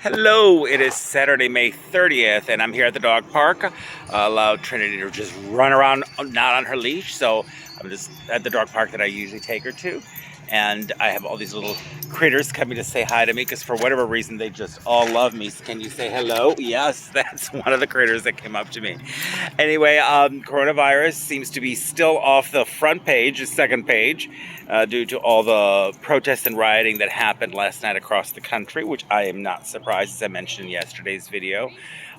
Hello, it is Saturday, May 30th, and I'm here at the dog park. Allowed Trinity to just run around, not on her leash, so I'm just at the dog park that I usually take her to. And I have all these little critters coming to say hi to me because for whatever reason they just all love me. So can you say hello? Yes, that's one of the critters that came up to me. Anyway, coronavirus seems to be still off the front page, the second page, due to all the protests and rioting that happened last night across the country, which I am not surprised, as I mentioned in yesterday's video.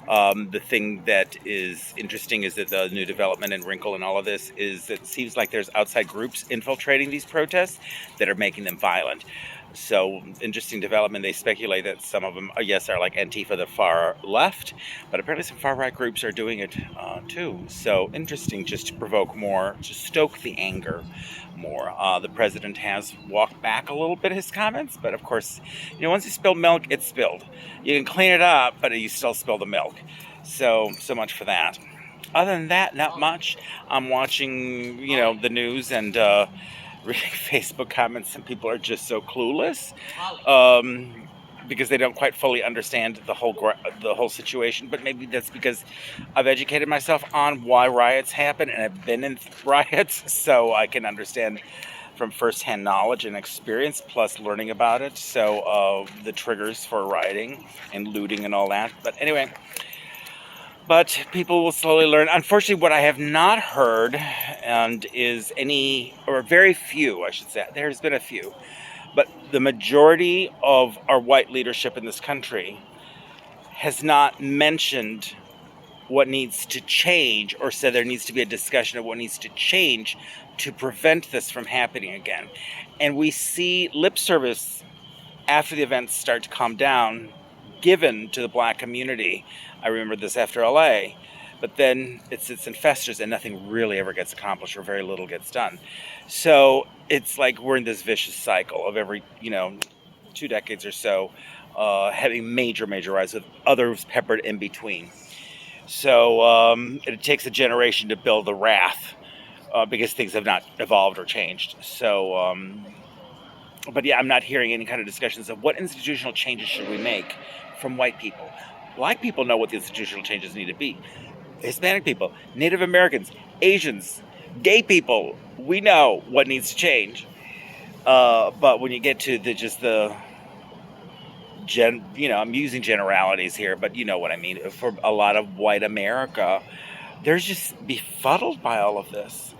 The thing that is interesting is that the new development and wrinkle in all of this is that it seems like there's outside groups infiltrating these protests that are making them violent. So, interesting development. They speculate that some of them, yes, are like Antifa, the far left, but apparently some far right groups are doing it too. So, interesting, just to provoke more, to stoke the anger more. The president has walked back a little bit his comments, but of course, once you spill milk, it's spilled. You can clean it up, but you still spill the milk. So much for that. Other than that, not much. I'm watching, the news and reading Facebook comments. Some people are just so clueless because they don't quite fully understand the whole situation. But maybe that's because I've educated myself on why riots happen, and I've been in riots, so I can understand from firsthand knowledge and experience, plus learning about it. So the triggers for rioting and looting and all that. But anyway. But people will slowly learn. Unfortunately, what I have not heard is any, or very few, I should say, there's been a few, but the majority of our white leadership in this country has not mentioned what needs to change or said there needs to be a discussion of what needs to change to prevent this from happening again. And we see lip service after the events start to calm down given to the black community. I remember this after LA, but then it sits and festers and nothing really ever gets accomplished or very little gets done. So it's like we're in this vicious cycle of every, 2 decades or so, having major rise with others peppered in between. So it takes a generation to build the wrath because things have not evolved or changed. So, but yeah, I'm not hearing any kind of discussions of what institutional changes should we make from white people. Black people know what the institutional changes need to be. Hispanic people, Native Americans, Asians, gay people, we know what needs to change. But when you get to I'm using generalities here, but you know what I mean. For a lot of white America, they're just befuddled by all of this.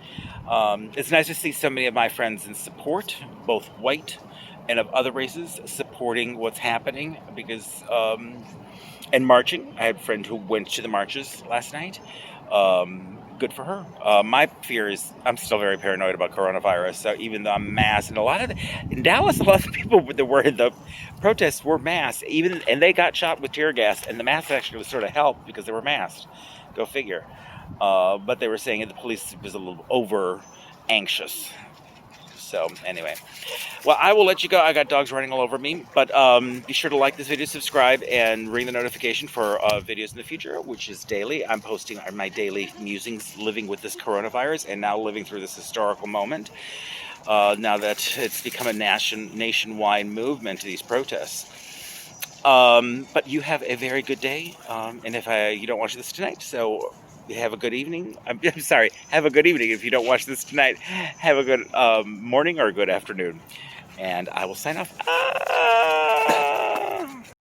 It's nice to see so many of my friends in support, both white and of other races, supporting what's happening because, and marching. I had a friend who went to the marches last night. Good for her. My fear is I'm still very paranoid about coronavirus. So even though I'm masked, and in Dallas, a lot of people that were in the protests were masked, and they got shot with tear gas, and the mask actually was sort of helped because they were masked. Go figure. But they were saying that the police was a little over anxious. So anyway, well, I will let you go. I got dogs running all over me, but be sure to like this video, subscribe, and ring the notification for videos in the future, which is daily. I'm posting my daily musings living with this coronavirus and now living through this historical moment. Now that it's become a nationwide movement, these protests. But you have a very good day, and if you don't watch this tonight, so have a good evening. I'm sorry, have a good evening. If you don't watch this tonight, have a good morning or a good afternoon. And I will sign off.